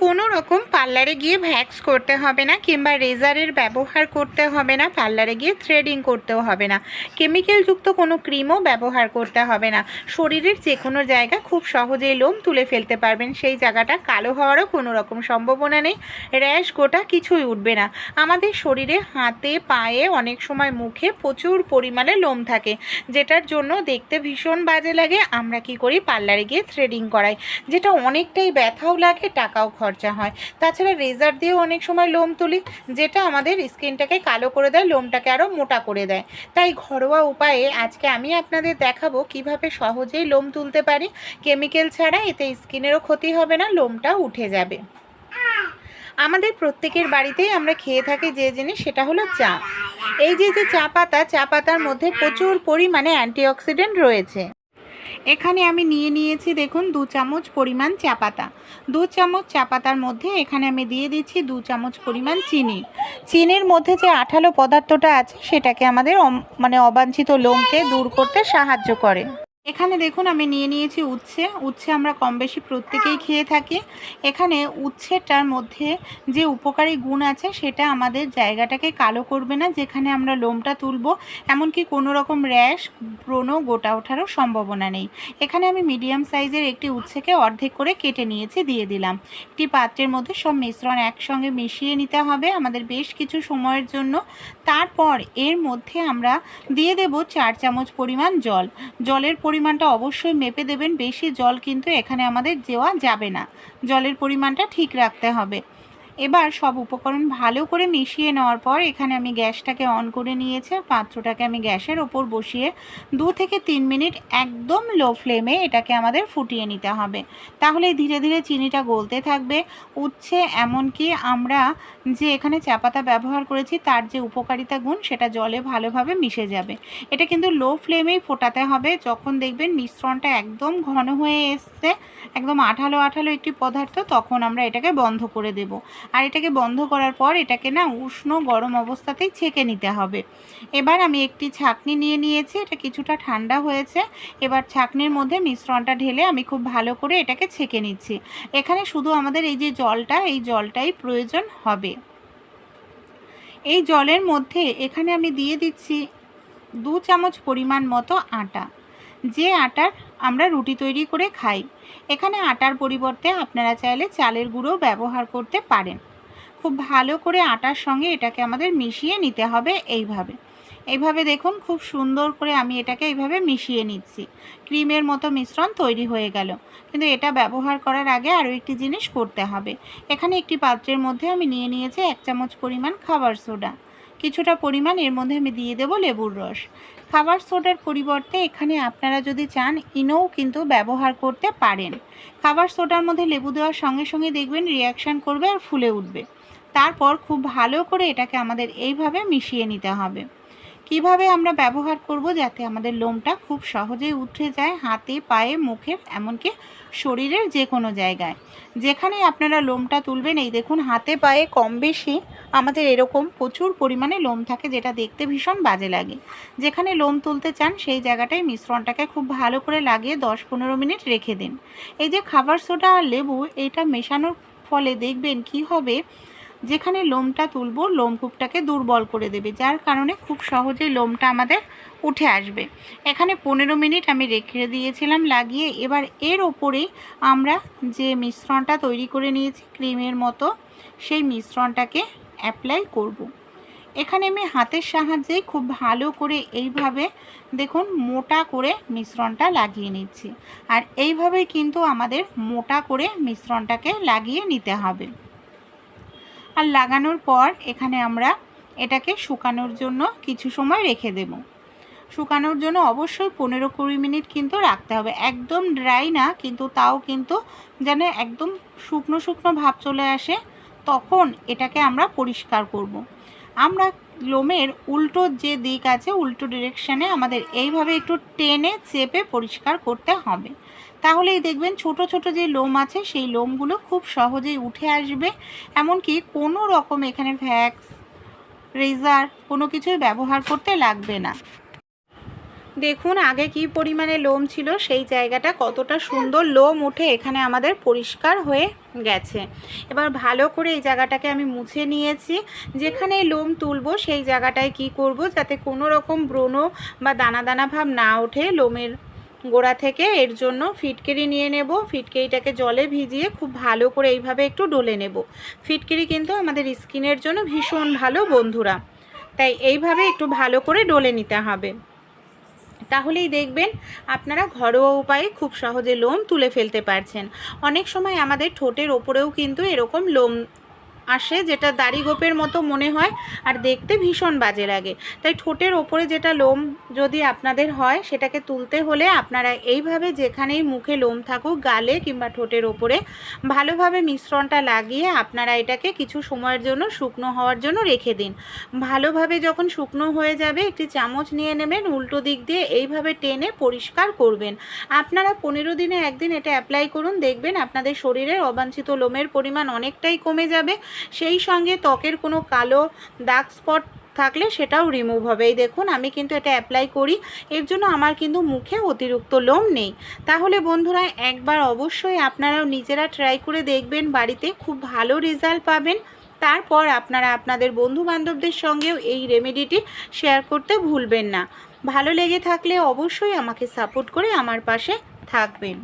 কোনো রকম পার্লারে গিয়ে ভ্যাক্স করতে হবে না কিংবা রেজারের ব্যবহার করতে হবে না, পার্লারে গিয়ে থ্রেডিং করতেও হবে না, কেমিক্যালযুক্ত কোনো ক্রিমও ব্যবহার করতে হবে না। শরীরের যে কোনো জায়গা খুব সহজেই লোম তুলে ফেলতে পারবেন, সেই জায়গাটা কালো হওয়ারও কোনো রকম সম্ভাবনা নেই, র্যাশ গোটা কিছুই উঠবে না। আমাদের শরীরে হাতে পায়ে অনেক সময় মুখে প্রচুর পরিমাণে লোম থাকে, যেটার জন্য দেখতে ভীষণ বাজে লাগে। আমরা কি করি, পার্লারে গিয়ে থ্রেডিং করাই, যেটা অনেকটাই ব্যথাও লাগে, টাকাও খরচা হয়। তাছাড়া রেজার দিয়েও অনেক সময় লোম তুলি, যেটা আমাদের স্কিনটাকে কালো করে দেয়, লোমটাকে আরও মোটা করে দেয়। তাই ঘরোয়া উপায়ে আজকে আমি আপনাদের দেখাবো কিভাবে সহজেই লোম তুলতে পারি কেমিক্যাল ছাড়া। এতে স্কিনেরও ক্ষতি হবে না, লোমটাও উঠে যাবে। আমাদের প্রত্যেকের বাড়িতেই আমরা খেয়ে থাকি যে জিনিস, সেটা হলো চা। এই যে চা পাতা, চা পাতার মধ্যে প্রচুর পরিমাণে অ্যান্টিঅক্সিডেন্ট রয়েছে। এখানে আমি নিয়েছি দেখুন 2 চামচ পরিমাণ চা পাতা। 2 চামচ চা পাতার মধ্যে এখানে আমি দিয়ে দিচ্ছি 2 চামচ পরিমাণ চিনি। চিনির মধ্যে যে আঠালো পদার্থটা আছে সেটাকে আমাদের অবাঞ্ছিত লোমকে দূর করতে সাহায্য করে। এখানে দেখুন আমি নিয়েছি উচ্ছে আমরা কম বেশি প্রত্যেকেই খেয়ে থাকি। এখানে উচ্ছেটার মধ্যে যে উপকারী গুণ আছে সেটা আমাদের জায়গাটাকে কালো করবে না, যেখানে আমরা লোমটা তুলব, এমনকি কোনো রকম র্যাশ ব্রণ গোটা ওঠারও সম্ভাবনা নেই। এখানে আমি মিডিয়াম সাইজের একটি উচ্ছেকে অর্ধেক করে কেটে নিয়েছি, দিয়ে দিলাম। একটি পাত্রের মধ্যে সব মিশ্রণ একসঙ্গে মিশিয়ে নিতে হবে আমাদের বেশ কিছু সময়ের জন্য। তারপর এর মধ্যে আমরা দিয়ে দেব 4 চামচ পরিমাণ জল। জলের পরিমাণটা অবশ্যই মেপে দেবেন, বেশি জল কিন্তু এখানে আমাদের দেওয়া যাবে না, জলের পরিমাণটা ঠিক রাখতে হবে। এবার সব উপকরণ ভালো করে মিশিয়ে নেওয়ার পর এখানে আমি গ্যাসটাকে অন করে নিয়েছি, পাত্রটাকে আমি গ্যাসের ওপর বসিয়ে 2 থেকে 3 মিনিট একদম লো ফ্লেমে এটাকে আমাদের ফুটিয়ে নিতে হবে। তাহলে ধীরে ধীরে চিনিটা গলতে থাকবে। উচ্ছে এমনকি আমরা যে এখানে চা পাতা ব্যবহার করেছি তার যে উপকারিতা গুণ সেটা জলে ভালোভাবে মিশে যাবে। এটা কিন্তু লো ফ্লেমেই ফোটাতে হবে। যখন দেখবেন মিশ্রণটা একদম ঘন হয়ে এসছে, একদম আঠালো একটি পদার্থ, তখন আমরা এটাকে বন্ধ করে দেব। আর এটাকে বন্ধ করার পর এটাকে উষ্ণ গরম অবস্থাতেই ছেঁকে নিতে হবে। এবার আমি একটি ছাঁকনি নিয়েছি, এটা কিছুটা ঠান্ডা হয়েছে। এবার ছাঁকনির মধ্যে মিশ্রণটা ঢেলে আমি খুব ভালো করে এটাকে ছেঁকে নিচ্ছি। এখানে শুধু আমাদের এই যে জলটা, এই জলটাই প্রয়োজন হবে। এই জলের মধ্যে এখানে আমি দিয়ে দিচ্ছি 2 চামচ পরিমাণ মতো আটা, যে আটার আমরা রুটি তৈরি করে খাই। এখানে আটার পরিবর্তে আপনারা চাইলে চালের গুঁড়ো ব্যবহার করতে পারেন। খুব ভালো করে আটার সঙ্গে এটাকে আমাদের মিশিয়ে নিতে হবে। এইভাবে দেখুন খুব সুন্দর করে আমি এটাকে এইভাবে মিশিয়ে নিচ্ছি। ক্রিমের মতো মিশ্রণ তৈরি হয়ে গেল। কিন্তু এটা ব্যবহার করার আগে আরও একটি জিনিস করতে হবে। এখানে একটি পাত্রের মধ্যে আমি নিয়েছি 1 চামচ পরিমাণ খাবার সোডা। কিছুটা পরিমাণ এর মধ্যে আমি দিয়ে দেব লেবুর রস। খাবার সোডার পরিবর্তে এখানে আপনারা যদি চান ইনোও কিন্তু ব্যবহার করতে পারেন। খাবার সোডার মধ্যে লেবু দেওয়ার সঙ্গে সঙ্গে দেখবেন রিয়াকশান করবে আর ফুলে উঠবে। তারপর খুব ভালো করে এটাকে আমাদের এইভাবে মিশিয়ে নিতে হবে। কিভাবে আমরা ব্যবহার করব যাতে আমাদের লোমটা খুব সহজেই উঠে যায় হাতে পায়ে মুখে, এমনকি শরীরের যে কোনো জায়গায় যেখানে আপনারা লোমটা তুলবেন। এই দেখুন হাতে পায়ে কম বেশি আমাদের এরকম প্রচুর পরিমাণে লোম থাকে, যেটা দেখতে ভীষণ বাজে লাগে। যেখানে লোম তুলতে চান সেই জায়গাটায় মিশ্রণটাকে খুব ভালো করে লাগিয়ে 10-15 মিনিট রেখে দিন। এই যে খাবার সোডা আর লেবু এটা মেশানোর ফলে দেখবেন কি হবে, যেখানে লোমটা তুলব লোমকূপটাকে দুর্বল করে দেবে, যার কারণে খুব সহজেই লোমটা আমাদের উঠে আসবে। এখানে 15 মিনিট আমি রেখে দিয়েছিলাম লাগিয়ে। এবার এর ওপরে আমরা যে মিশ্রণটা তৈরি করে নিয়েছি ক্রিমের মতো, সেই মিশ্রণটাকে অ্যাপ্লাই করব। এখানে আমি হাতের সাহায্যে খুব ভালো করে এইভাবে দেখুন মোটা করে মিশ্রণটা লাগিয়ে নিচ্ছি। আর এইভাবেই কিন্তু আমাদের মোটা করে মিশ্রণটাকে লাগিয়ে নিতে হবে। আর লাগানোর পর এখানে আমরা এটাকে শুকানোর জন্য কিছু সময় রেখে দেব। শুকানোর জন্য অবশ্যই 15-20 মিনিট কিন্তু রাখতে হবে। একদম ড্রাই না, কিন্তু তাও কিন্তু যেন একদম শুকনো শুকনো ভাব চলে আসে, তখন এটাকে আমরা পরিষ্কার করব। আমরা লোমের উল্টো যে দিক আছে, উল্টো ডিরেকশানে আমাদের এইভাবে একটু টেনে চেপে পরিষ্কার করতে হবে। তাহলেই দেখবেন ছোট ছোট যে লোম আছে সেই লোমগুলো খুব সহজেই উঠে আসবে। এমনকি কোনো রকম এখানে ভ্যাক্স রেজার কোনো কিছুই ব্যবহার করতে লাগবে না। দেখুন আগে কি পরিমাণে লোম ছিল, সেই জায়গাটা কতটা সুন্দর লোম উঠে এখানে আমাদের পরিষ্কার হয়ে গেছে। এবার ভালো করে এই জায়গাটাকে আমি মুছে নিয়েছি। যেখানে লোম তুলবো সেই জায়গাটায় কি করব, যাতে কোনো রকম ব্রণ বা দানা দানা ভাব না ওঠে লোমের গোড়া থেকে, এর জন্য ফিটকিরি নিয়ে নেব। ফিটকিরিটাকে জলে ভিজিয়ে খুব ভালো করে এইভাবে একটু ডলে নেব। ফিটকিরি কিন্তু আমাদের স্কিনের জন্য ভীষণ ভালো বন্ধুরা, তাই এইভাবে একটু ভালো করে ডলে নিতে হবে। তাহলেই দেখবেন আপনারা ঘরোয়া উপায়ে খুব সহজে লোম তুলে ফেলতে পারছেন। অনেক সময় আমাদের ঠোঁটের ওপরেও কিন্তু এরকম লোম আসে, যেটা দাড়ি গোপের মতো মনে হয় আর দেখতে ভীষণ বাজে লাগে। তাই ঠোঁটের ওপরে যেটা লোম যদি আপনাদের হয়, সেটাকে তুলতে হলে আপনারা এইভাবে যেখানেই মুখে লোম থাকুক, গালে কিংবা ঠোঁটের ওপরে ভালোভাবে মিশ্রণটা লাগিয়ে আপনারা এটাকে কিছু সময়ের জন্য শুকনো হওয়ার জন্য রেখে দিন। ভালোভাবে যখন শুকনো হয়ে যাবে, একটি চামচ নিয়ে নেবেন, উল্টো দিক দিয়ে এইভাবে টেনে পরিষ্কার করবেন। আপনারা 15 দিনে একদিন এটা অ্যাপ্লাই করুন, দেখবেন আপনাদের শরীরের অবাঞ্ছিত লোমের পরিমাণ অনেকটাই কমে যাবে। সেই সঙ্গে ত্বকের কোনো কালো দাগ স্পট থাকলে সেটাও রিমুভ হবে। এই দেখুন আমি কিন্তু এটা অ্যাপ্লাই করি, এর জন্য আমার কিন্তু মুখে অতিরিক্ত লোম নেই। তাহলে বন্ধুরা একবার অবশ্যই আপনারাও নিজেরা ট্রাই করে দেখবেন, বাড়িতে খুব ভালো রেজাল্ট পাবেন। তারপর আপনারা আপনাদের বন্ধু বান্ধবদের সঙ্গেও এই রেমেডিটি শেয়ার করতে ভুলবেন না। ভালো লেগে থাকলে অবশ্যই আমাকে সাপোর্ট করে আমার পাশে থাকবেন।